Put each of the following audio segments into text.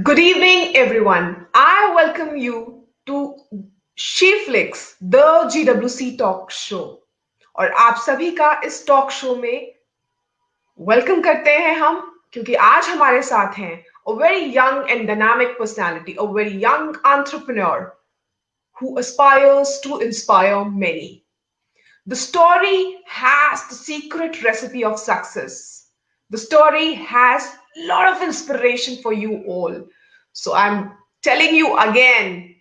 Good evening, everyone. I welcome you to Sheflix, the GWC talk show. और आप सभी का इस टॉक शो में वेलकम करते हैं हम, क्योंकि आज हमारे साथ हैं a very young and dynamic personality, a very young entrepreneur who aspires to inspire many. The story has the secret recipe of success. The story has a lot of inspiration for you all. So I'm telling you again,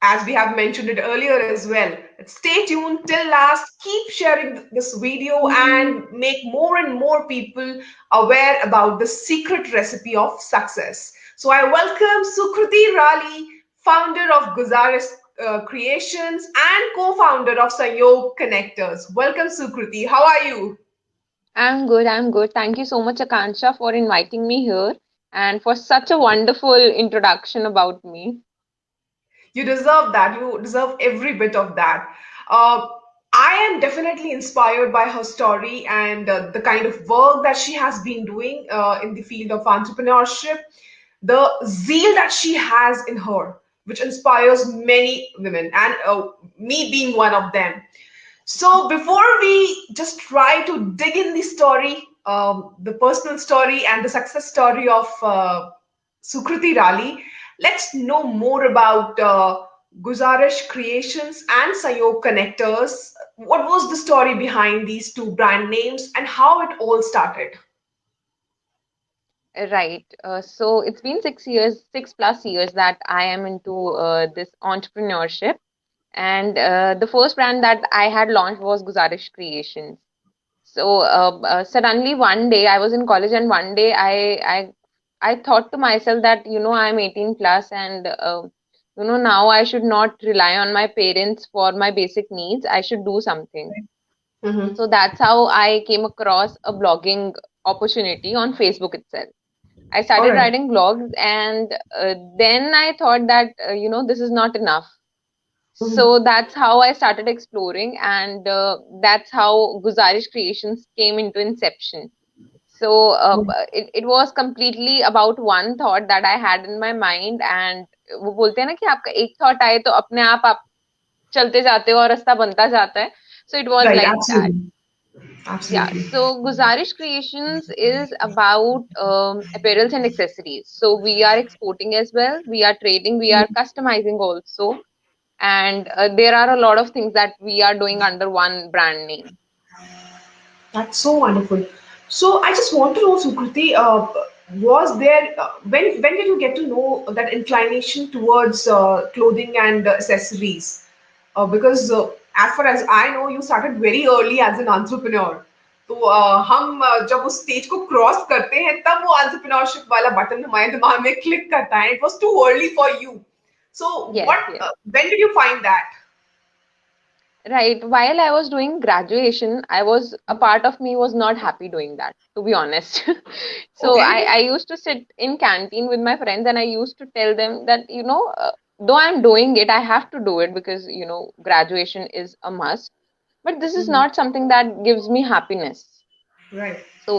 as we have mentioned it earlier as well, that stay tuned till last, keep sharing this video and make more and more people aware about the secret recipe of success. So I welcome Sukriti Rali, founder of Guzaris Creations and co-founder of Sayog Connectors. Welcome, Sukriti. How are you? I'm good. I'm good. Thank you so much, Akansha, for inviting me here and for such a wonderful introduction about me. You deserve that. You deserve every bit of that. Uh, I am definitely inspired by her story and the kind of work that she has been doing in the field of entrepreneurship, the zeal that she has in her, which inspires many women, and me being one of them. So before we just try to dig in the story, the personal story and the success story of Sukriti Rali, let's know more about Guzarish Creations and Sayog Connectors. What was the story behind these two brand names and how it all started? Right. So it's been 6 years, 6+ years that I am into this entrepreneurship. And the first brand that I had launched was Guzarish Creations. So suddenly one day I was in college, and one day I thought to myself that I'm 18 plus, and now I should not rely on my parents for my basic needs. I should do something. Mhm. So that's how I came across a blogging opportunity on Facebook itself. I All started right. writing blogs, and then I thought that this is not enough. Mhm. So that's how I started exploring, and that's how Guzarish Creations came into inception. So it was completely about one thought that I had in my mind, and वो बोलते हैं ना कि आपका एक thought आए तो अपने आप चलते जाते हो और रास्ता बनता जाता है. So it was Right, like that. absolutely. Yeah, Absolutely. so Guzarish Creations is about apparels and accessories. So we are exporting as well, we are trading, we are customizing also, and there are a lot of things that we are doing under one brand name. That's so wonderful. So I just want to know, Sukriti, was there when did you get to know that inclination towards clothing and accessories? Because as far as I know, you started very early as an entrepreneur. तो हम जब उस stage को cross करते हैं तब वो entrepreneurship वाला बटन हमारे दिमाग में क्लिक करता है. It was too early for you. So Yes, what? yes. When did you find that? Right. While I was doing graduation, a part of me was not happy doing that, to be honest. So Okay. I used to sit in canteen with my friends, and I used to tell them that, though I'm doing it, I have to do it because, graduation is a must. But this is Mhm. not something that gives me happiness. Right. So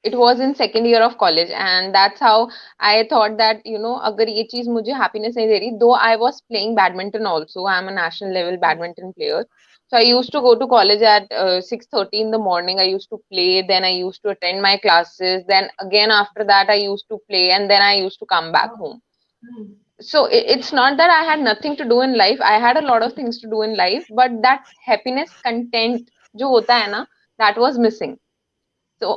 it was in second year of college, and that's how I thought that अगर ये चीज मुझे happiness नहीं दे रही, though I was playing badminton also, I'm a national level badminton player. So I used to go to college at 6:30 in the morning. I used to play, then I used to attend my classes, then again after that I used to play, and then I used to come back home. Mhm. So it's not that I had nothing to do in life. I had a lot of things to do in life, but that happiness content जो होता है ना, that was missing. So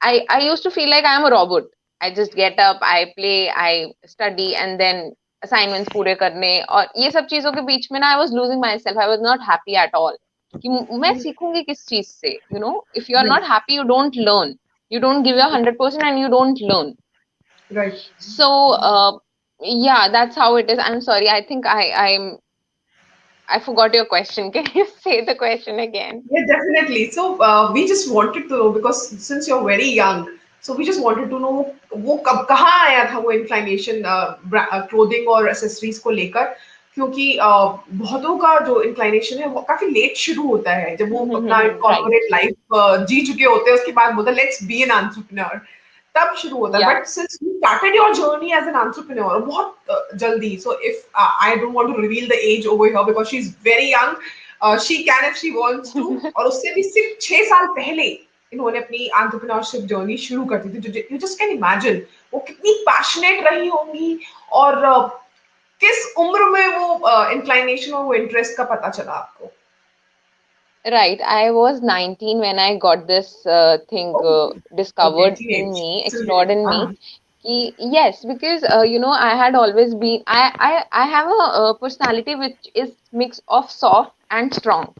I used to feel like I am a robot. I just get up, I play, I study, and then assignments पूरे करने, और ये सब चीजों के बीच में ना I was losing myself. I was not happy at all. कि मैं सीखूंगी किस चीज से? If you are Right. not happy, you don't learn. You don't give your 100% and you don't learn. Right. So yeah, that's how it is. I'm sorry. I think I forgot your question. Can you say the question again? Yeah, definitely. So we just wanted to know because since you're very young, so we just wanted to know वो कब कहाँ आया था वो inclination clothing और accessories को लेकर, क्योंकि बहुतों का जो inclination है वो काफी लेट शुरू होता है जब वो अपना Right. corporate life जी चुके होते हैं उसके बाद बोलते हैं let's be an entrepreneur. तब शुरू होता है. Yeah. But since you started your journey as an entrepreneur बहुत जल्दी, so if I don't want to reveal the age over here because she's very young, she can if she wants to. और उससे भी सिर्फ 6 साल पहले इन्होंने अपनी entrepreneurship journey शुरू कर दी थी. You just can imagine वो कितनी passionate रही होंगी और किस उम्र में वो inclination और वो interest का पता चला आपको? Right. I was 19 when I got this thing Oh, okay, discovered in teenage, me, teenage. explored in me. Yes, because I had always been I have a personality which is mix of soft and strong.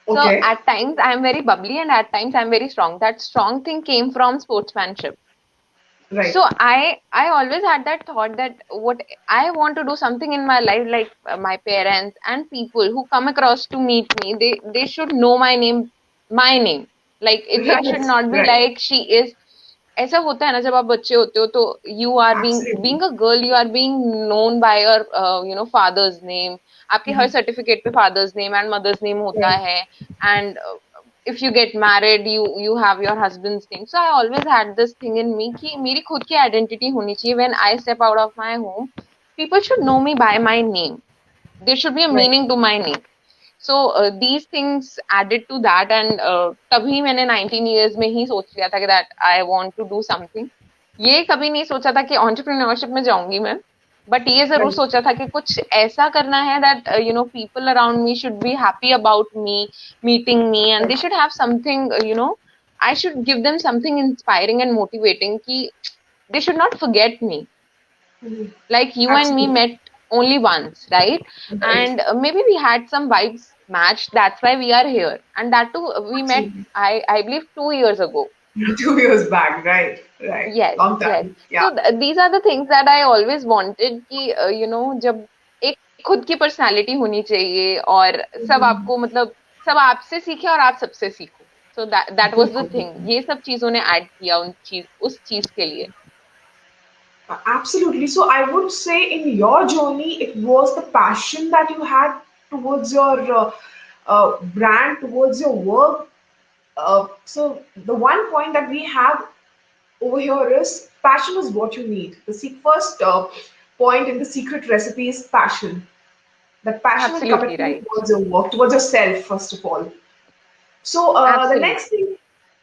So Okay, at times I'm very bubbly and at times I'm very strong. That strong thing came from sportsmanship. right. So I always had that thought that what I want to do something in my life, like my parents and people who come across to meet me, they should know my name. Like it should Right, not be right. like she is. ऐसा होता है ना जब आप बच्चे होते हो तो you are being Absolutely. a girl, you are being known by your father's name. आपके हर Mhm. सर्टिफिकेट पे father's name and mother's name होता Right. है. And if you get married you have your husband's name. So I always had this thing in me कि मेरी खुद की identity होनी चाहिए. When I step out of my home, people should know me by my name. There should be a Right. meaning to my name. So these things added to that, and तभी मैंने 19 years में ही सोच लिया था कि that I want to do something. ये कभी नहीं सोचा था कि entrepreneurship में जाऊंगी मैं, बट ये जरूर Right. सोचा था कि कुछ ऐसा करना है that people around me should be happy about me, meeting me, and they should have something, I should give them something inspiring and motivating कि they should not forget me. Mhm. Like you and me Absolutely. met only once, right? Right. And maybe we had some vibes matched. That's why we are here. And that too, we met, Absolutely. I believe, 2 years ago. 2 years back. Right. Right. Yes, Long yes. time. Yeah. So these are the things that I always wanted कि जब एक खुद की personality होनी चाहिए और सब Mhm. आपको मतलब सब आपसे सीखे और आप सबसे सीखो. So that was the thing. ये सब चीजों ने add किया उस चीज के लिए. Absolutely. So I would say in your journey, it was the passion that you had towards your brand, towards your work. So the one point that we have over here is passion is what you need. First point in the secret recipe is passion. That passion and Absolutely commitment right. towards your work, towards yourself, first of all. So the next Absolutely.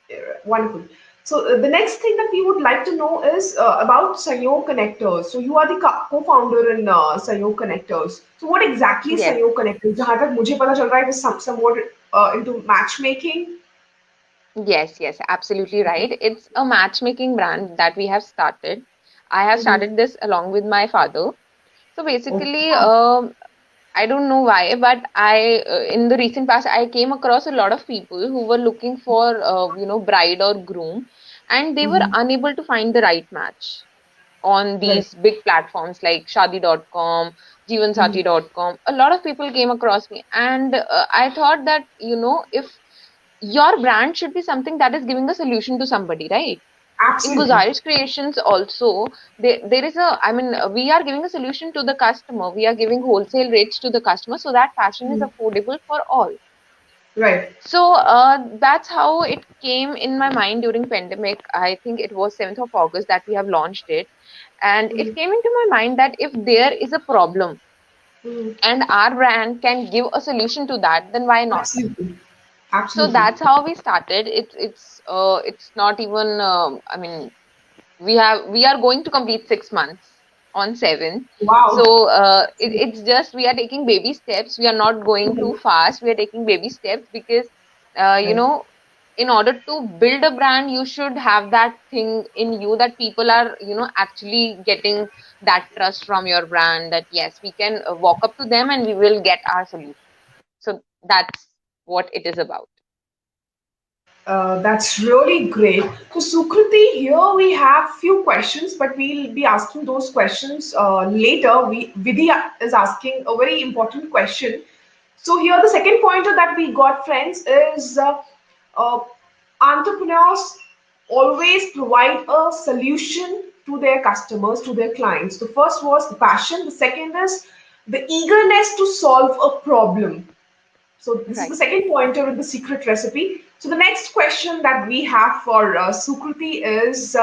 thing, wonderful. So the next thing that we would like to know is about Sanyog Connectors. So you are the co-founder in Sanyog Connectors. So what exactly is Yes. Sanyog Connectors? जहाँ तक मुझे पता चल रहा है, it is somewhat into matchmaking. Yes, yes, absolutely right. It's a matchmaking brand that we have started. I have Mhm. started this along with my father. So Okay. basically, I don't know why, but in the recent past, I came across a lot of people who were looking for, bride or groom, and they were Mhm. unable to find the right match on Right. these big platforms like Shadi.com, Mhm. Jeevansati.com. A lot of people came across me, and I thought that, if your brand should be something that is giving a solution to somebody, right? In Absolutely. Guzarish Creations also, there is a, I mean, we are giving a solution to the customer. We are giving wholesale rates to the customer so that fashion is Mhm. affordable for all. Right. So that's how it came in my mind during pandemic. I think it was 7th of August that we have launched it. And it Mhm. came into my mind that if there is a problem Mhm. and our brand can give a solution to that, then why not? Absolutely. So Absolutely. that's how we started. It's not even I mean we are going to complete 6 months on 7th. Wow. So it's just we are taking baby steps. We are not going too Mhm. fast. We are taking baby steps because uh, you Right. know in order to build a brand you should have that thing in you that people are actually getting that trust from your brand, that yes, we can walk up to them and we will get our solution. So that's what it is about. That's really great. So, Sukriti, here we have few questions, but we'll be asking those questions later. Vidya is asking a very important question. So, here the second pointer that we got, friends, is uh, entrepreneurs always provide a solution to their customers, to their clients. The first was the passion. The second is the eagerness to solve a problem. So this is the Right. second pointer in the secret recipe. So the next question that we have for Sukriti is,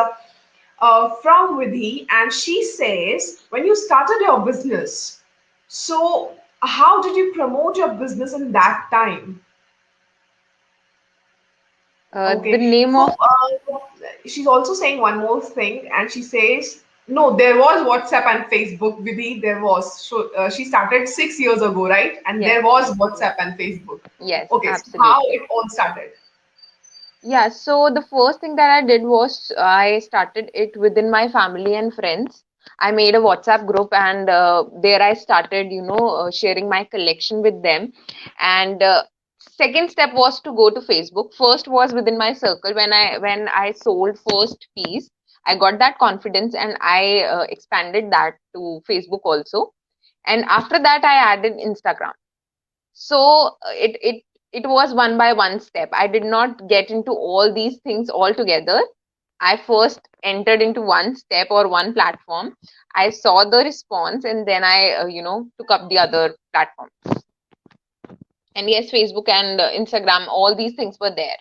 from Vidhi, and she says, when you started your business, so how did you promote your business in that time? The Okay, name so of she's also saying one more thing, and she says, no, there was WhatsApp and Facebook, Vidhi, there was. So she started 6 years ago, right? And yes, there was yes, yes, WhatsApp and Facebook. yes, Okay, so how absolutely. it all started? Yeah, so the first thing that I did was I started it within my family and friends. I made a WhatsApp group, and there I started, sharing my collection with them. And second step was to go to Facebook. First was within my circle. When I sold first piece, I got that confidence, and I expanded that to Facebook also. And after that, I added Instagram. So it was one by one step. I did not get into all these things all together. I first entered into one step or one platform. I saw the response, and then I took up the other platform. And yes, Facebook and Instagram, all these things were there.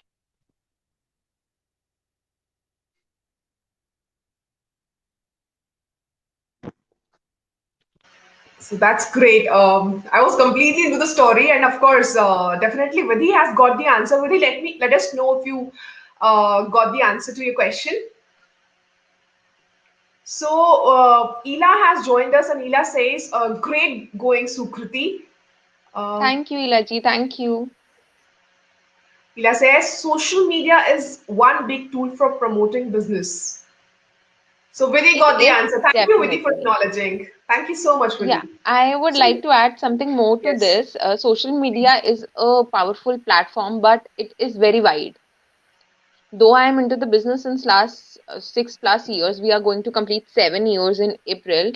So that's great. I was completely into the story, and of course, definitely Vidhi has got the answer. Vidhi, let us know if you got the answer to your question. So Ela has joined us, and Ela says, "Great going, Sukriti." Uh, Thank you, Ilaji. Thank you. Ela says, "Social media is one big tool for promoting business." So Vidhi It got the is answer. Thank you, Vidhi, for definitely. acknowledging. Thank you so much, Yeah, Vidhi. I would like So to add something more to yes, this. Social media is a powerful platform, but it is very wide. Though I am into the business since last 6 plus years, we are going to complete 7 years in April.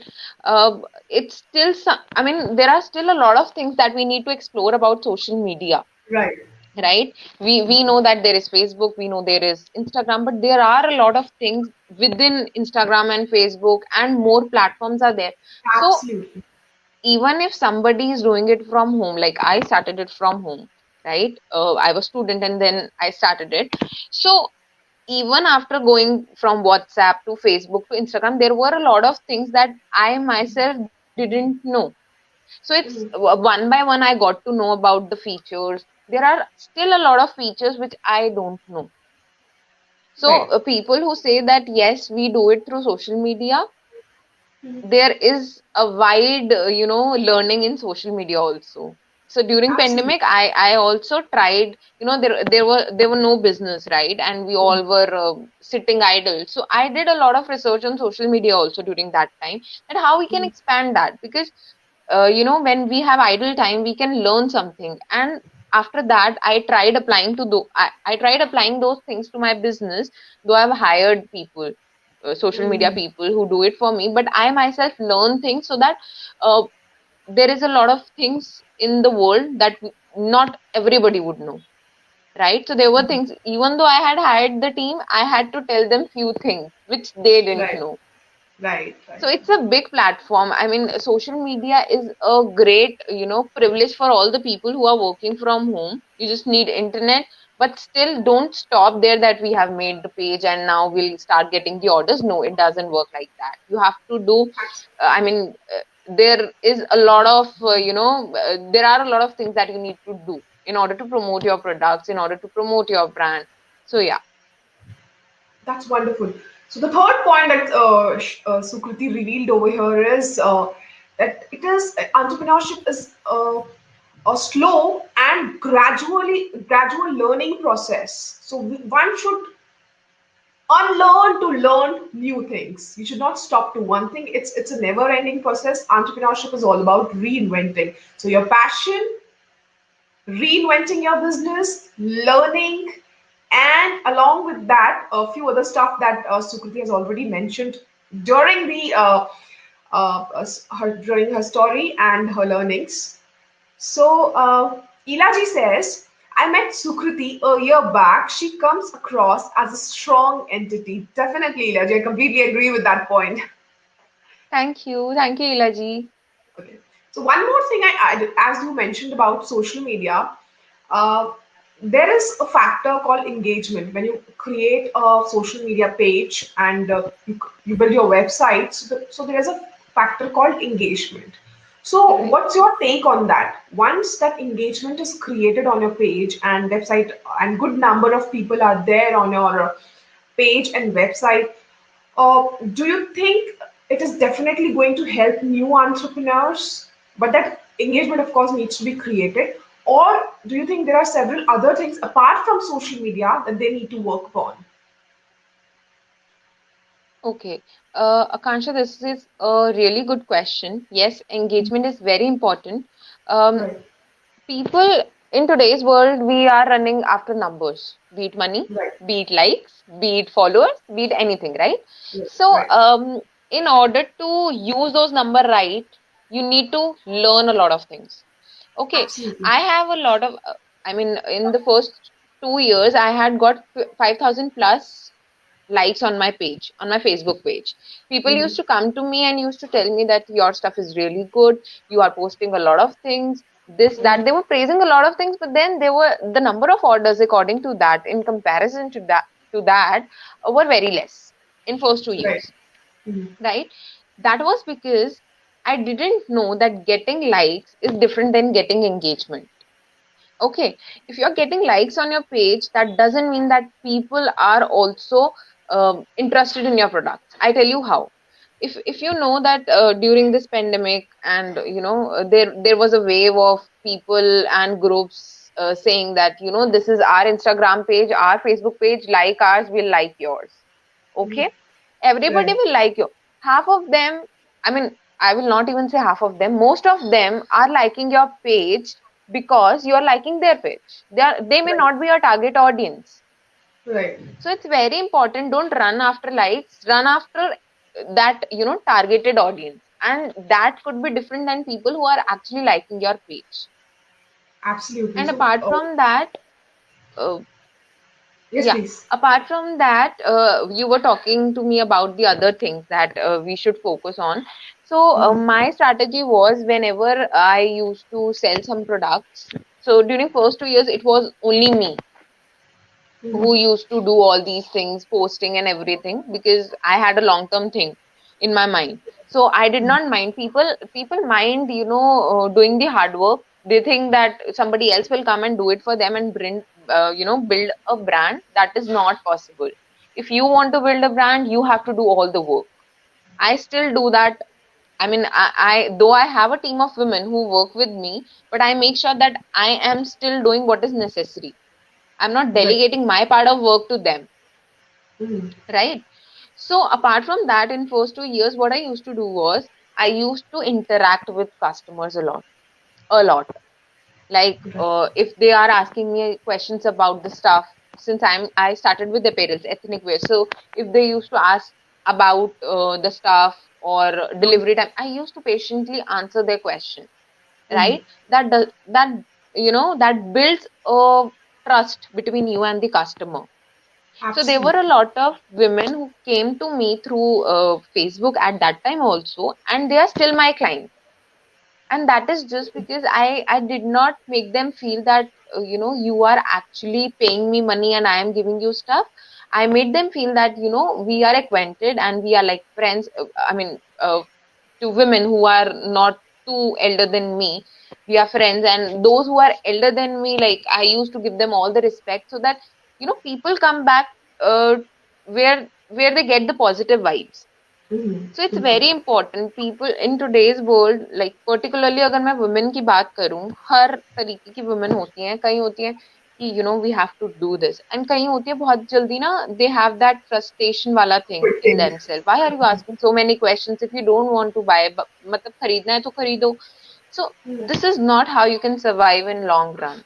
It's still some, I mean, there are still a lot of things that we need to explore about social media, right. right? We know that there is Facebook, we know there is Instagram, but there are a lot of things within Instagram and Facebook, and more platforms are there. So Absolutely. even if somebody is doing it from home, like I started it from home, right? I was student and then I started it. So even after going from WhatsApp to Facebook to Instagram, there were a lot of things that I myself didn't know. So it's Mhm. one by one I got to know about the features. There are still a lot of features which I don't know. So Right. people who say that yes, we do it through social media, Mhm. there is a wide learning in social media also. So during Absolutely. pandemic, I also tried, there were no business, right? And we all were sitting idle, so I did a lot of research on social media also during that time, that how we can Mhm. expand that, because when we have idle time, we can learn something. And after that, I tried applying those things to my business. Though I've hired people, social media Mhm. people who do it for me, but I myself learn things, so that uh, there is a lot of things in the world that not everybody would know, right? So there were things, even though I had hired the team, I had to tell them few things which they didn't Right. know. Right. So Right. it's a big platform. I mean, social media is a great, privilege for all the people who are working from home. You just need internet, but still don't stop there that we have made the page and now we'll start getting the orders. No, it doesn't work like that. You have to do, I mean, there is a lot of, there are a lot of things that you need to do in order to promote your products, in order to promote your brand. So yeah. That's wonderful. So the third point that Sukriti revealed over here is that it is entrepreneurship is a slow and gradual learning process. So one should unlearn to learn new things. You should not stop to one thing. It's a never ending process. Entrepreneurship is all about reinventing. So your passion, reinventing your business, learning, and along with that, a few other stuff that Sukriti has already mentioned during the during her story and her learnings. So Ilaji says, I met Sukriti a year back. She comes across as a strong entity. Definitely, Ilaji, I completely agree with that point. Thank you, Ilaji. Okay. So one more thing I added, as you mentioned about social media. Uh, there is a factor called engagement when you create a social media page and you build your website. So there is a factor called engagement. So Right. what's your take on that? Once that engagement is created on your page and website, and good number of people are there on your page and website, do you think it is definitely going to help new entrepreneurs? But that engagement, of course, needs to be created. Or do you think there are several other things apart from social media that they need to work upon? Okay. Akansha, this is a really good question. Yes, engagement is very important. Um, Right, People in today's world, we are running after numbers, be it money, right, be it likes, be it followers, be it anything, right? right, So, right. in order to use those number right, you need to learn a lot of things. Okay, Absolutely. I have a lot of, I mean, in the first 2 years, I had got 5,000 plus likes on my page, on my Facebook page. People Mhm. used to come to me and used to tell me that your stuff is really good, you are posting a lot of things, this, that. They were praising a lot of things, but then they were the number of orders according to that, in comparison to that, were very less in first two Right. years, Mhm. right? That was because I didn't know that getting likes is different than getting engagement. Okay, if you're getting likes on your page, that doesn't mean that people are also interested in your products. I tell you how. If you know that during this pandemic, and there was a wave of people and groups saying that, this is our Instagram page, our Facebook page, like ours, we'll like yours. Mhm. Okay, everybody Right. will like you. Half of them, I mean, I will not even say half of them, most of them are liking your page because you are liking their page. They may Right. not be your target audience. Right. So it's very important. Don't run after likes, run after that, targeted audience. And that could be different than people who are actually liking your page. Absolutely. And So, apart from that, uh, yes, yeah, please. apart from that, you were talking to me about the other things that we should focus on. So Mhm. my strategy was, whenever I used to sell some products, so during first 2 years, it was only me Mhm. who used to do all these things, posting and everything, because I had a long term thing in my mind. So I did not mind. People mind, doing the hard work. They think that somebody else will come and do it for them and build a brand. That is not possible. If you want to build a brand, you have to do all the work. I still do that. I mean, I though I have a team of women who work with me, but I make sure that I am still doing what is necessary. I'm not Right. delegating my part of work to them, Mhm. right? So apart from that, in first 2 years, what I used to do was, I used to interact with customers a lot. Like Right. if they are asking me questions about the stuff, since I started with apparels, ethnic wear. So if they used to ask about the stuff or delivery time, I used to patiently answer their question, Mhm. right? That builds a trust between you and the customer. So there were a Absolutely. lot of women who came to me through Facebook at that time also, and they are still my clients. And that is just because I did not make them feel that you are actually paying me money and I am giving you stuff. I made them feel that we are acquainted and we are like friends. I mean, to women who are not too elder than me, we are friends, and those who are elder than me, like, I used to give them all the respect, so that people come back uh, where they get the positive vibes. Mhm. So it's Mhm. very important. People in today's world, like particularly अगर मैं women की बात करूं, हर तरीके की women होती हैं. कहीं होती हैं कि we have to do this, and कहीं होती है बहुत जल्दी ना, they have that frustration वाला thing in Quitting. themselves. Why are you asking so many questions if you don't want to buy? मतलब खरीदना है तो खरीदो. So Mhm. this is not how you can survive in long run.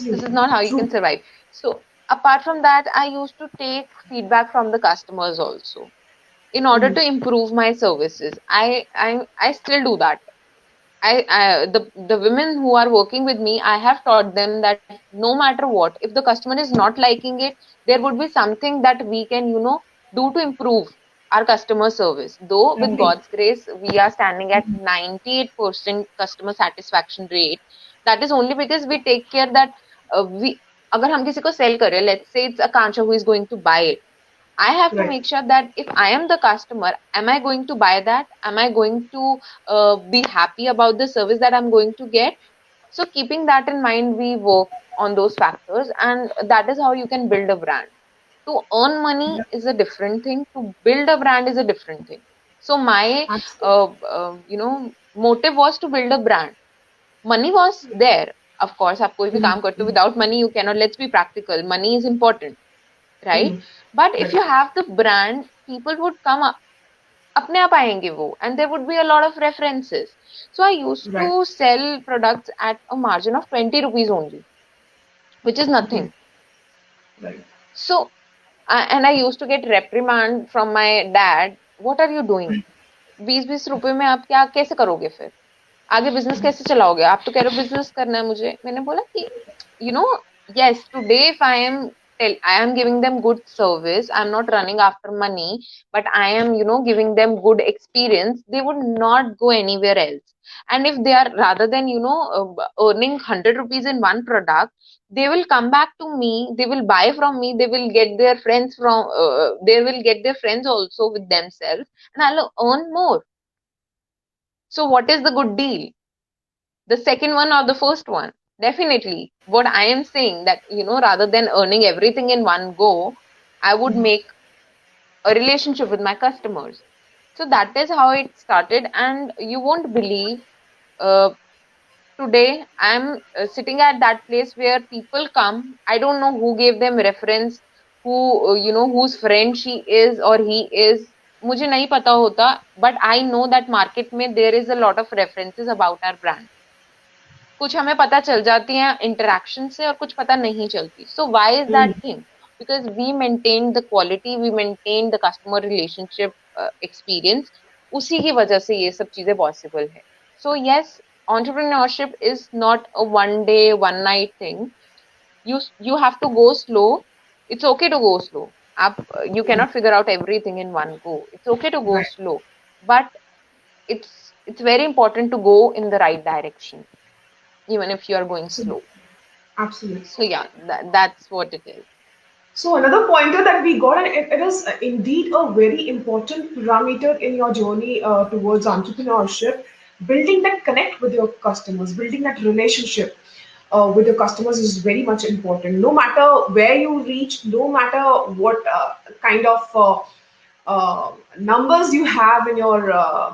This is Absolutely. not how you can True. survive. So apart from that, I used to take feedback from the customers also in order Mhm. to improve my services. I still do that. The women who are working with me, I have taught them that no matter what, if the customer is not liking it, there would be something that we can do to improve our customer service. Though with Agree. God's grace, we are standing at 98% customer satisfaction rate. That is only because we take care that. we अगर हम किसी को sell कर रहे हैं, let's say it's Akansha who is going to buy it, I have to Right. make sure that if I am the customer, am I going to buy that? Am I going to be happy about the service that I'm going to get? So keeping that in mind, we work on those factors, and that is how you can build a brand. To earn money Yeah. is a different thing. To build a brand is a different thing. So my, Absolutely. motive was to build a brand. Money was there. Of course, आप कोई भी काम करते हो, Mhm. without money you cannot. Let's be practical. Money is important, right? Mhm. But if Right. you have the brand, people would come up. अपने आप आएंगे वो, and there would be a lot of references. So I used Right. to sell products at a margin of 20 rupees only, which is Okay. nothing. Right. So, and I used to get reprimand from my dad. What are you doing? 20-20 रुपए में आप क्या कैसे करोगे फिर? आगे business कैसे चलाओगे? आप तो कह रहे हो बिजनेस करना है मुझे. मैंने बोला कि you know, yes, today if I am giving them good service, I'm not running after money, but I am, giving them good experience, they would not go anywhere else. And if they are, rather than, earning 100 rupees in one product, they will come back to me, they will buy from me, they will get their friends also with themselves, and I'll earn more. So what is the good deal? The second one or the first one? Definitely. What I am saying that, rather than earning everything in one go, I would make a relationship with my customers. So that is how it started. And you won't believe, uh, today I'm sitting at that place where people come. I don't know who gave them reference, whose friend she is or he is. मुझे नहीं पता होता, but I know that market में there is a lot of references about our brand. कुछ हमें पता चल जाती हैं इंटरेक्शन से और कुछ पता नहीं चलती. So why is that Mhm. Thing? Because we maintain the quality, we maintain the customer relationship experience. उसी की वजह से ये सब चीजें पॉसिबल है. So yes, entrepreneurship is not a one day one night thing. You have to go slow. It's okay to go slow. आप you cannot figure out everything in one go. It's okay to go Right. slow, but it's very important to go in the right direction even if you are going Absolutely. slow. Absolutely. So yeah, that's what it is. So another pointer that we got, and it is indeed a very important parameter in your journey towards entrepreneurship, building that connect with your customers, building that relationship with your customers is very much important. No matter where you reach, no matter what kind of numbers you have in your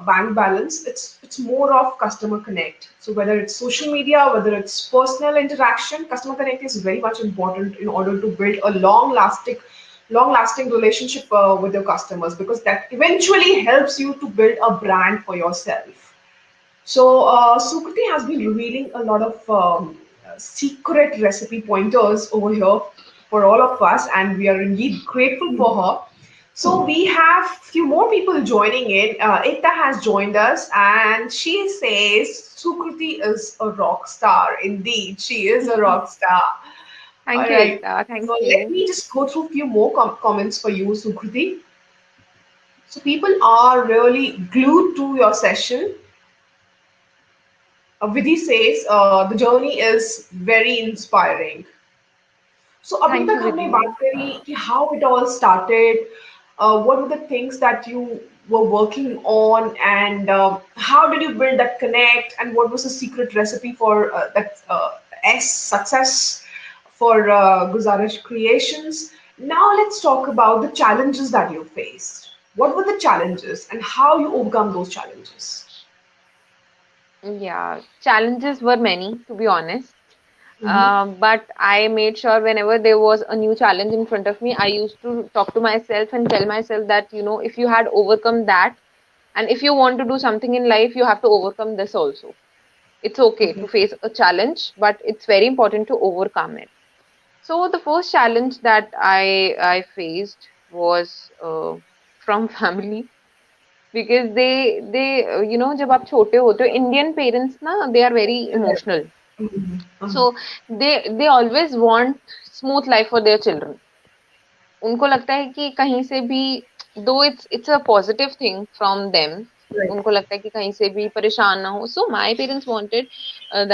bank balance, it's more of customer connect. So whether it's social media, whether it's personal interaction, customer connect is very much important in order to build a long lasting relationship with your customers, because that eventually helps you to build a brand for yourself. So, Sukriti has been revealing a lot of secret recipe pointers over here for all of us, and we are indeed grateful for her. So, we have few more people joining in. Ekta has joined us, and she says Sukriti is a rock star. Indeed, she is a rock star. All Thank you, right. Ekta. Thank So, let you. me just go through a few more comments for you, Sukriti. So, people are really glued to your session. Vidhi says the journey is very inspiring. So अभी Thank तक you, हमने Vidhi. बात करी कि how it all started, what were the things that you were working on, and how did you build that connect, and what was the secret recipe for that S success for Guzarish Creations. Now let's talk about the challenges that you faced. What were the challenges and how you overcome those challenges? Yeah, challenges were many, to be honest. Mm-hmm. But I made sure whenever there was a new challenge in front of me, I used to talk to myself and tell myself that, if you had overcome that, and if you want to do something in life, you have to overcome this also. It's okay to Okay. face a challenge, but it's very important to overcome it. So the first challenge that I faced was from family, because जब आप छोटे होते हो, Indian parents ना, they are very emotional. Mhm. So they always want smooth life for their children. उनको लगता है कि कहीं से भी, though it's a positive thing from them, Right. उनको लगता है कि कहीं से भी परेशान ना हो. So my parents wanted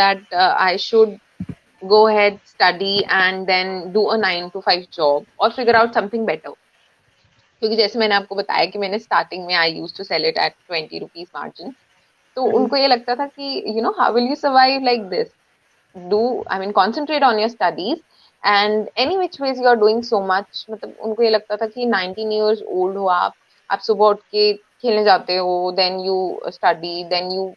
that I should go ahead, study, and then do a 9 to 5 job or figure out something better. क्योंकि जैसे मैंने आपको बताया कि मैंने स्टार्टिंग में I use to sell it at 20 rupees margin, तो Mhm. उनको ये लगता था कि how will you survive like this, do I mean concentrate on your studies and any which ways you are doing so much. मतलब उनको ये लगता था कि 19 years ओल्ड हो आप सुबह उठ के खेलने जाते हो, then you study, then you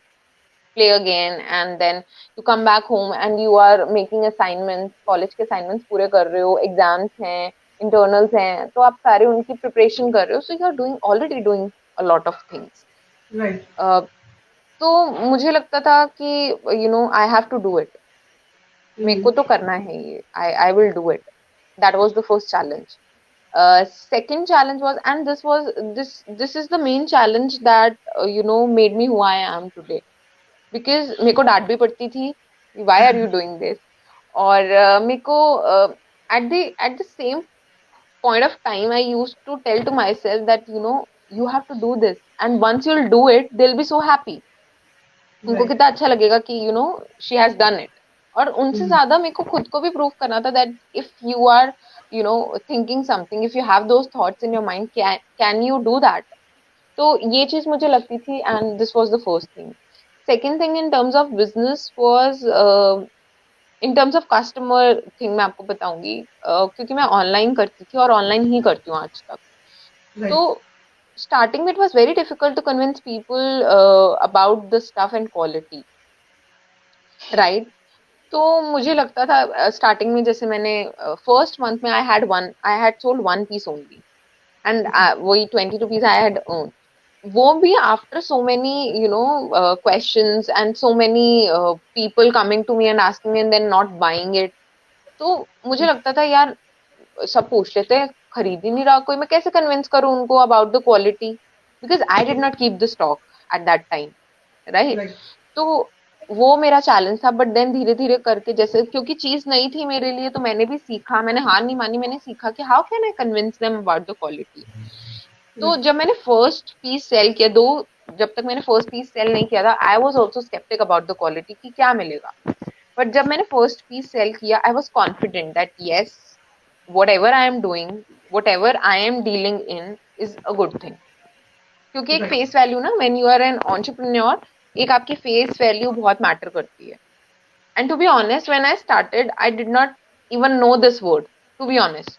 play again, and then you come back home and you are making assignments, college के assignments पूरे कर रहे हो, एग्जाम्स हैं, इंटरनल्स हैं, तो आप सारे उनकी प्रिपरेशन कर रहे हो, so you are doing already doing a lot of things. Right. तो मुझे लगता था कि I have to do it, मेरे को Mhm. तो करना है ये, I will do it. That was the first challenge. Second challenge was, and this is the main challenge that made me who I am today, because मेरे को डांट भी पड़ती थी, why are you doing this. और मेरे को at the same point of time I use to tell to myself that you have to do this, and once you'll do it they will be so happy. उनको Right. कितना अच्छा लगेगा कि she has done it. और उनसे Mhm. ज्यादा मेरे को खुद को भी प्रूव करना था that if you are thinking something, if you have those thoughts in your mind, can you do that. तो ये चीज मुझे लगती थी, and this was the first thing. Second thing in terms of business was, in terms of customer thing मैं आपको बताऊंगी, क्योंकि मैं ऑनलाइन करती थी और ऑनलाइन ही करती हूँ आज तक. तो Right. स्टार्टिंग में it was very difficult to convince people about the stuff and quality, right. तो मुझे लगता था स्टार्टिंग में, जैसे मैंने फर्स्ट मंथ में I had sold 1 piece only, and वही 20 रुपीज आई हैड अर्न. वो भी after so many questions and so many people coming to me and asking me and then not buying it. तो मुझे लगता था यार, सब पूछ लेते हैं, खरीद ही नहीं रहा कोई, मैं कैसे कन्विंस करूं उनको about the quality, because I did not keep the stock at that time, right. Right. तो वो मेरा चैलेंज था, बट देन धीरे धीरे करके, जैसे क्योंकि चीज नई थी मेरे लिए, तो मैंने भी सीखा, मैंने हार नहीं मानी, मैंने सीखा कि how can I convince them about the quality. तो Right. जब मैंने फर्स्ट पीस सेल किया, दो, जब तक मैंने फर्स्ट पीस सेल नहीं किया था, I was also sceptic about the quality कि क्या मिलेगा. बट जब मैंने फर्स्ट पीस सेल किया, I was confident that yes, whatever I am doing, whatever I am dealing in is a good thing. क्योंकि एक Right. Face value ना, when you are an entrepreneur, एक आपकी face value बहुत matter करती है. And to be honest, when I started I did not even know this word, to be honest.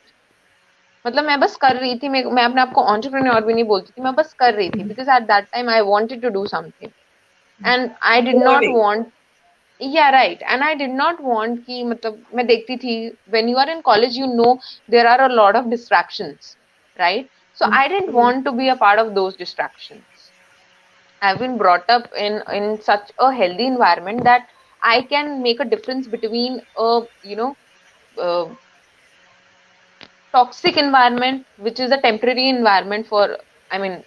मतलब मैं बस कर रही थी, मैं अपने आप को एंटरप्रेन्योर भी नहीं बोलती थी, मैं बस कर रही थी, because at that time I wanted to do something, and I did not Learning. Want. Yeah right, and I did not want कि, मतलब मैं देखती थी, when you are in college, there are a lot of distractions, right. So I didn't Mhm. want to be a part of those distractions. I've been brought up in such a healthy environment that I can make a difference between a uh, toxic environment, which is a temporary environment for, I mean,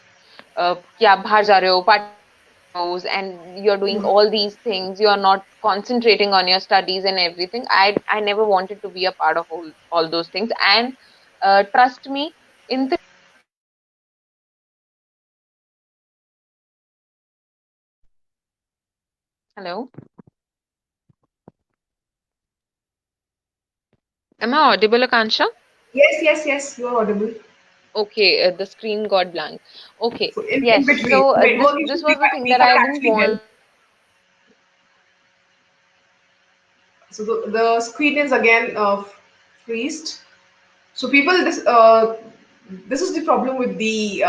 कि आप बाहर जा रहे हो, party and you're doing all these things, you are not concentrating on your studies and everything. I never wanted to be a part of all those things. And trust me, in the, hello, am I audible, Akansha? Yes, yes, yes, you are audible. Okay, the screen got blank. Okay, So in yes. between, So this network this issues, was the thing we that can't I didn't actually help. want. So the screen is again freezed. So people, this is the problem with the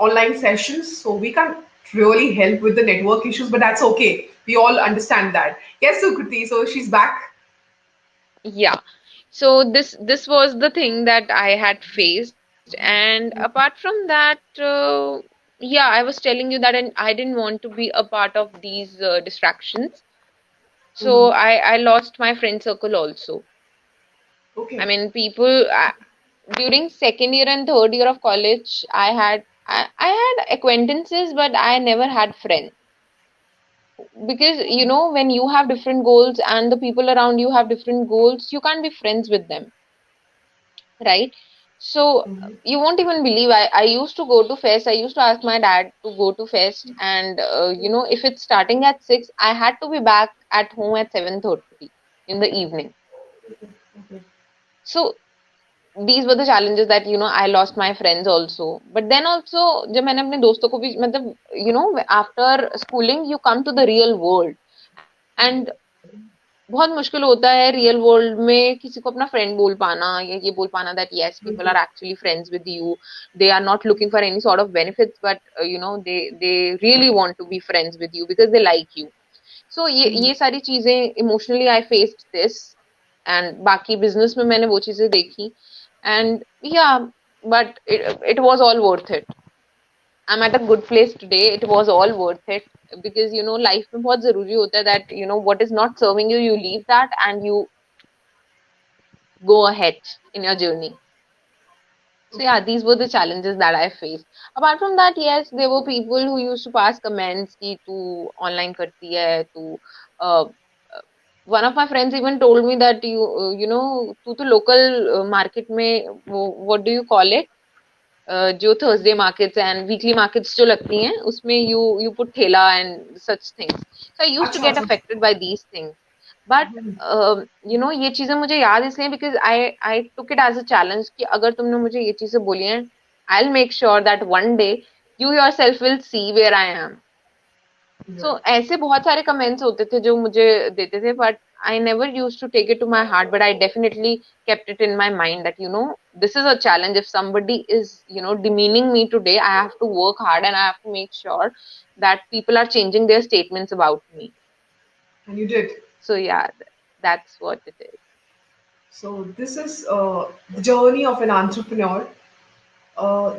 online sessions. So we can't really help with the network issues, but that's okay. We all understand that. Yes, Sukriti. So she's back. Yeah. So this was the thing that I had faced, and apart from that, yeah, I was telling you that I didn't want to be a part of these distractions. So Mhm. I lost my friend circle also. I Okay. mean, people during second year and third year of college, I had acquaintances, but I never had friends, because when you have different goals and the people around you have different goals, you can't be friends with them, right. So Mhm. you won't even believe, I used to go to fest, I used to ask my dad to go to fest, and if it's starting at 6, I had to be back at home at 7:30 in the evening. Okay. So these were the challenges that I lost my friends also, but then also जब मैंने अपने दोस्तों को भी मतलब after schooling you come to the real world, and बहुत मुश्किल होता है रियल वर्ल्ड में किसी को अपना फ्रेंड बोल पाना या ये बोल पाना that yes people are actually friends with you, they are not looking for any sort of benefits, but they really want to be friends with you because they like you. So ये सारी चीजें emotionally I faced this, and बाकी business में मैंने वो चीजें देखी, and yeah but it was all worth it. I'm at a good place today. It was all worth it because life में बहुत जरूरी होता है that what is not serving you, you leave that and you go ahead in your journey. So yeah, these were the challenges that I faced. Apart from that, yes, there were people who used to pass comments कि तू online करती है, तू uh, one of my friends even told me that तू तो local market में what do you call it, जो Thursday markets and weekly markets जो लगती हैं उसमें यू पुट ठेला and such things, so I used to अच्छा गेट अच्छा. Affected by these things. But ये चीजें मुझे याद इसलिए because I I took it as a challenge कि अगर तुमने मुझे ये चीजें बोली हैं, I will make sure that one day you yourself will see where I am. So ऐसे बहुत सारे कमेंट्स होते थे जो मुझे देते थे, but I never used to take it to my heart, but I definitely kept it in my mind that this is a challenge. If somebody is demeaning me today, I have to work hard and I have to make sure that people are changing their statements about me. And you did. So yeah, that's what it is. So this is the journey of an entrepreneur,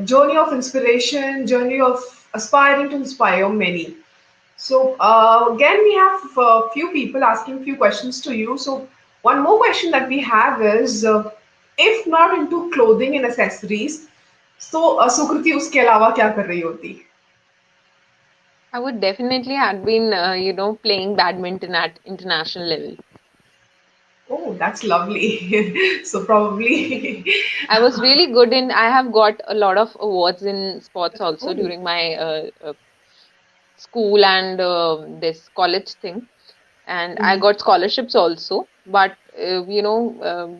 journey of inspiration, journey of aspiring to inspire many. So again, we have a few people asking few questions to you. So one more question that we have is, if not into clothing and accessories, so Sukriti उसके अलावा क्या कर रही होती? I would definitely have been playing badminton at international level. Oh, that's lovely. So probably. I was really good in. I have got a lot of awards in sports also Oh, during my school and this college thing, and I mhm. got scholarships also. But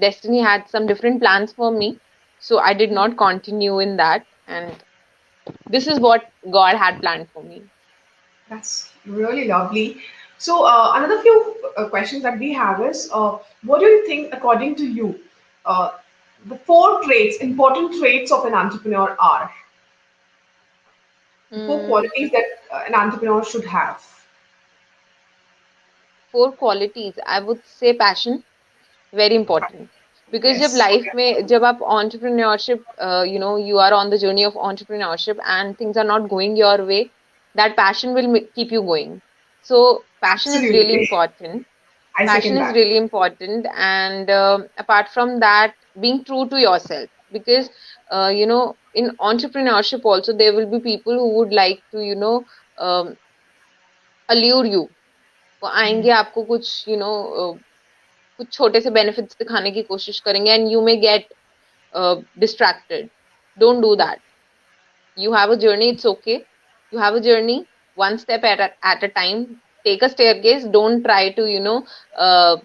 destiny had some different plans for me, so I did not continue in that. And this is what God had planned for me. That's really lovely. So, another few questions that we have is, what do you think, according to you, uh, the four traits, important traits of an entrepreneur are? The four Mm, qualities that an entrepreneur should have. four qualities. I would say passion, very important. Because जब Yes. life में जब आप entrepreneurship, you are on the journey of entrepreneurship and things are not going your way, that passion will keep you going. So passion is really Absolutely. important. I Passion second is that. really important, and apart from that, being true to yourself. Because in entrepreneurship also there will be people who would like to um, allure you. वो आएंगे आपको कुछ कुछ छोटे से benefits दिखाने की कोशिश करेंगे and you may gate distracted. Don't do that. You have a journey, it's okay. You have a journey, one step at a time. Take a staircase. Don't try to uh,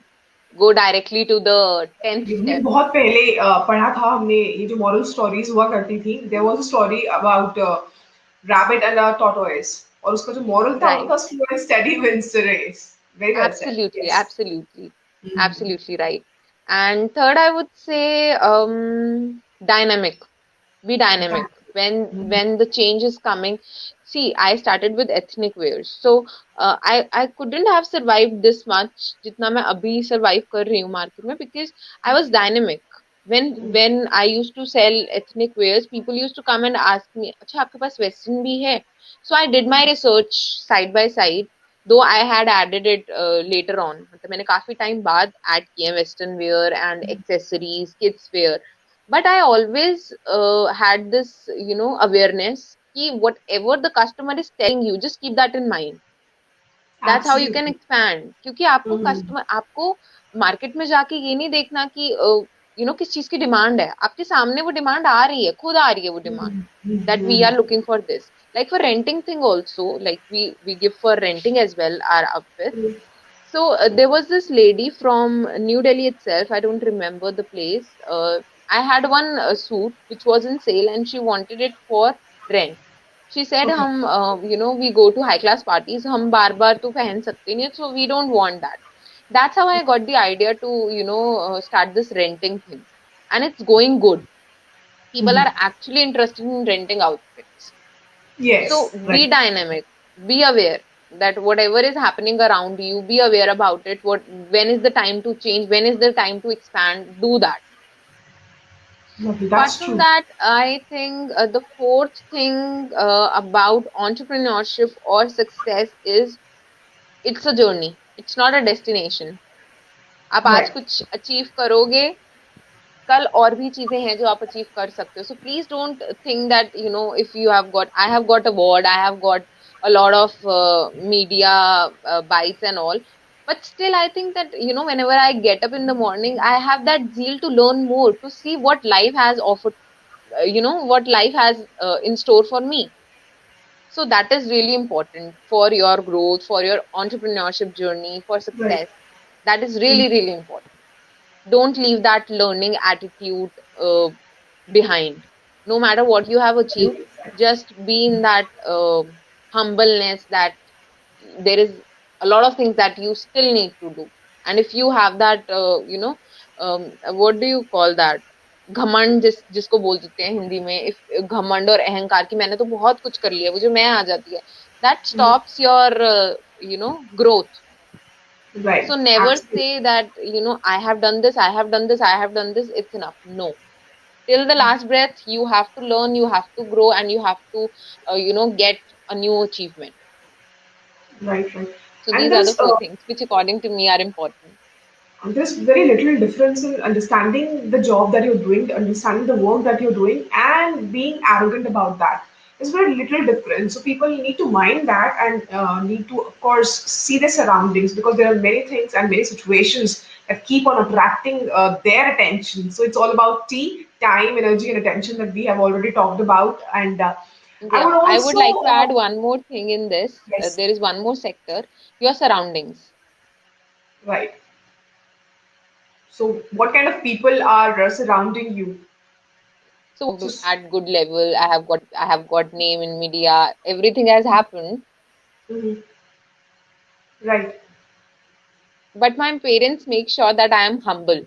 go directly to the 10th हमने step. बहुत पहले पढ़ा था हमने ये जो moral stories हुआ करती थी. There was a story about rabbit and a tortoise और उसका जो मॉरल था वो Right. था slow and steady wins the race. Very well said. Absolutely, yes. absolutely, absolutely right. And third, I would say dynamic. Be dynamic when the change is coming. See, I started with ethnic wears, so I couldn't have survived this much जितना मैं अभी survive कर रही हूँ market में because I was dynamic. When I used to sell ethnic wears, people used to come and ask me, अच्छा आपके पास western भी है? So I did my research side by side, though I had added it later on. मतलब मैंने काफी time बाद add किए western wear and accessories, kids wear. But I always had this awareness कि whatever the customer is telling you, just keep that in mind. That's how you can absolutely. expand. क्योंकि आपको customer आपको market में जाके ये नहीं देखना कि किस चीज की डिमांड है. आपके सामने वो डिमांड आ रही है, खुद आ रही है वो demand, that we are looking for this. Like for renting thing also, like we give for renting as well our outfits. So there was this lady from New Delhi itself. I don't remember the place. I had one suit which was in sale, and she wanted it for rent. She said, Okay. "हम, we go to high class parties. हम बार बार तो पहन सकते नहीं, so we don't want that." That's how I got the idea to, start this renting thing, and it's going good. People Mhm. are actually interested in renting outfits. So Yes, right. be dynamic, be aware that whatever is happening around you, be aware about it. When is the time to change? When is the time to expand? Do that. Lovely. Apart That's from true. that, I think the fourth thing about entrepreneurship or success is it's a journey. It's not a destination. आप आज Right. कुछ achieve करोगे, कल और भी चीजें हैं जो आप अचीव कर सकते हो. So please don't think that, if you have got, I have got award, I have got a lot of media bites and all, but still I think that, whenever I get up in the morning, I have that zeal to learn more, to see what life has offered, what life has in store for me. So that is really important for your growth, for your entrepreneurship journey, for Right. success. That is Mhm. really, really important. Don't leave that learning attitude behind. No matter what you have achieved, just be in that humbleness that there is a lot of things that you still need to do. And if you have that, what do you call that? घमंड जिसको बोल देते हैं हिंदी में, if घमंड और अहंकार की मैंने तो बहुत कुछ कर लिया, वो जो मैं आ जाती है, that Mhm. stops your growth. Right. So never Absolutely. say that, I have done this, I have done this, I have done this, it's enough. No. Till the last breath, you have to learn, you have to grow, and you have to, get a new achievement. Right. Right. So And these are the four things which, according to me, are important. there's very little difference in understanding the job that you're doing, understanding the work that you're doing, and being arrogant about that. There's very little difference. So people need to mind that and need to, of course, see their surroundings because there are many things and many situations that keep on attracting their attention. So it's all about time, energy, and attention that we have already talked about. And I would Yeah, I would also, like to add one more thing in this. yes, There is one more sector, your surroundings. right. So what kind of people are surrounding you? So, At good level, I have got name in media, everything has happened, mhm, right. but my parents make sure that I am humble.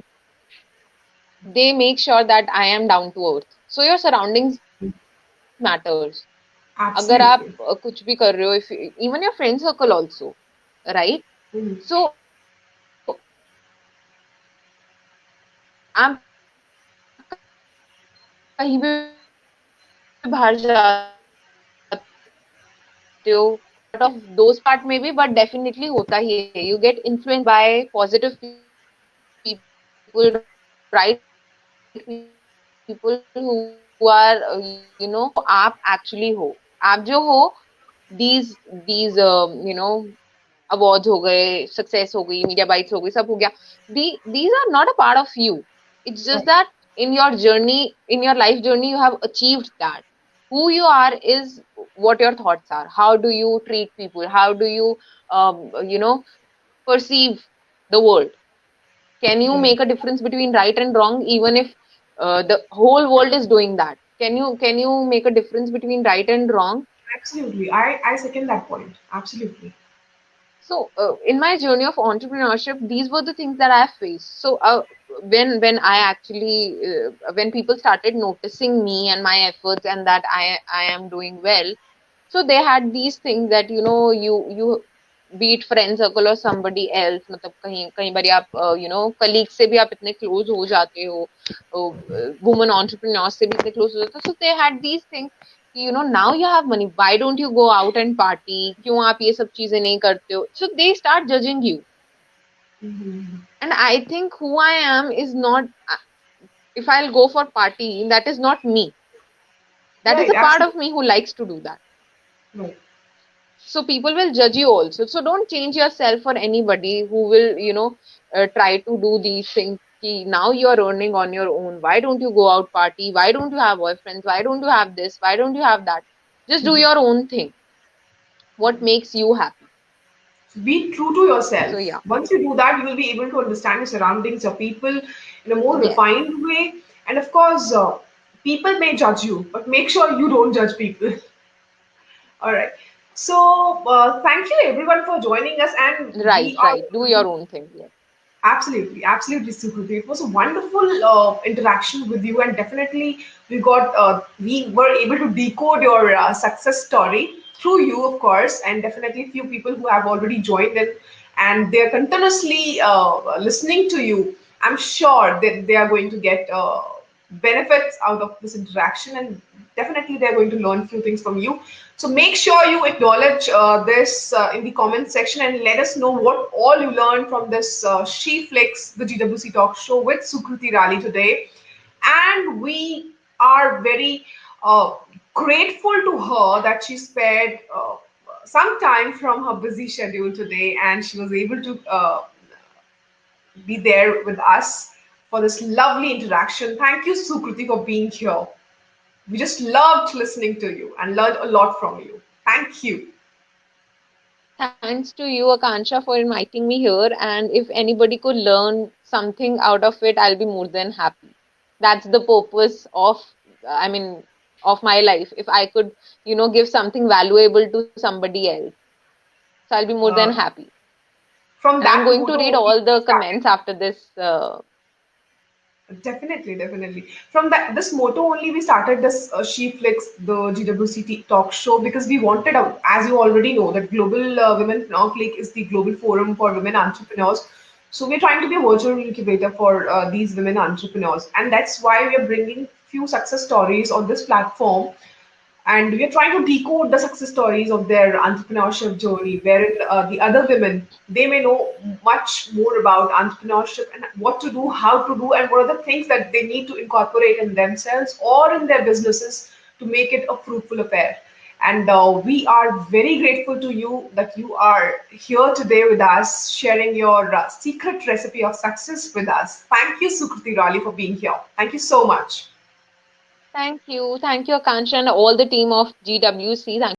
They make sure that I am down to earth. So your surroundings matters. अगर आप Absolutely. कुछ भी कर रहे हो, if even your friend circle also, right? Mhm. So आप कहीं भी बाहर जाते हो, part of those part maybe, but definitely होता ही है. You get influenced by positive people, right people who are, जो आप actually हो. आप जो हो, these awards हो गए, success हो गई, media bites हो गई, सब हो गया. These are not a part of you. It's just Right. that in your journey, in your life journey, you have achieved that. Who you are is what your thoughts are. How do you treat people? How do you, perceive the world? Can you Right. make a difference between right and wrong, even if the whole world is doing that? Can you make a difference between right and wrong? Absolutely. I second that point. Absolutely. So, in my journey of entrepreneurship, these were the things that I faced. So, when I actually when people started noticing me and my efforts, and that I am doing well, so they had these things that, you be it friend circle or somebody else, मतलब कहीं कहीं बारी आप colleagues से भी आप इतने close हो जाते हो, women entrepreneurs से भी इतने close हो जाते हो. So they had these things कि, now you have money, why don't you go out and party, क्यों आप ये सब चीजें नहीं करते हो? So they start judging you. Mhm. And I think who I am is not, if I'll go for party, that is not me. That is Right. a part of Absolutely. me who likes to do that. Right. So people will judge you also. So don't change yourself for anybody who will, try to do these things. Ki now you are earning on your own. Why don't you go out party? Why don't you have boyfriends? Why don't you have this? Why don't you have that? Just do Mhm. your own thing. What makes you happy? Be true to So yourself. yeah, Once you do that, you will be able to understand your surroundings, your people in a more yes. refined way. And of course, people may judge you, but make sure you don't judge people. All right. So, thank you everyone for joining us, and Right, we are right. Do your own thing. Yes. absolutely, absolutely, Sukriti. It was a wonderful interaction with you, and definitely we were able to decode your success story through you, of course, and definitely few people who have already joined in, and they're continuously listening to you. I'm sure that they are going to get benefits out of this interaction, and definitely they're going to learn few things from you. So make sure you acknowledge this in the comment section and let us know what all you learned from this She Flicks, the GWC talk show with Sukriti Rali today. And we are very grateful to her that she spared some time from her busy schedule today, and she was able to be there with us for this lovely interaction. Thank you, Sukriti, for being here. We just loved listening to you and learned a lot from you. Thank you. Thanks to you, Akansha, for inviting me here. And if anybody could learn something out of it, I'll be more than happy. That's the purpose of, I mean, of my life. If I could, give something valuable to somebody else, so I'll be more than Uh, happy. from And I'm that going to motto read only all we the started. comments after this. Definitely, definitely. From that this motto only we started this She Flicks, the GWCT talk show, because we wanted, as you already know, that Global Women Now Click is the global forum for women entrepreneurs. So we're trying to be a virtual incubator for these women entrepreneurs, and that's why we are bringing few success stories on this platform, and we are trying to decode the success stories of their entrepreneurship journey, wherein the other women, they may know much more about entrepreneurship and what to do, how to do, and what are the things that they need to incorporate in themselves or in their businesses to make it a fruitful affair. And we are very grateful to you that you are here today with us, sharing your secret recipe of success with us. Thank you, Sukriti Rali, for being here. Thank you so much. Thank you. Thank you, Akansha, and all the team of GWC. Thank you so much.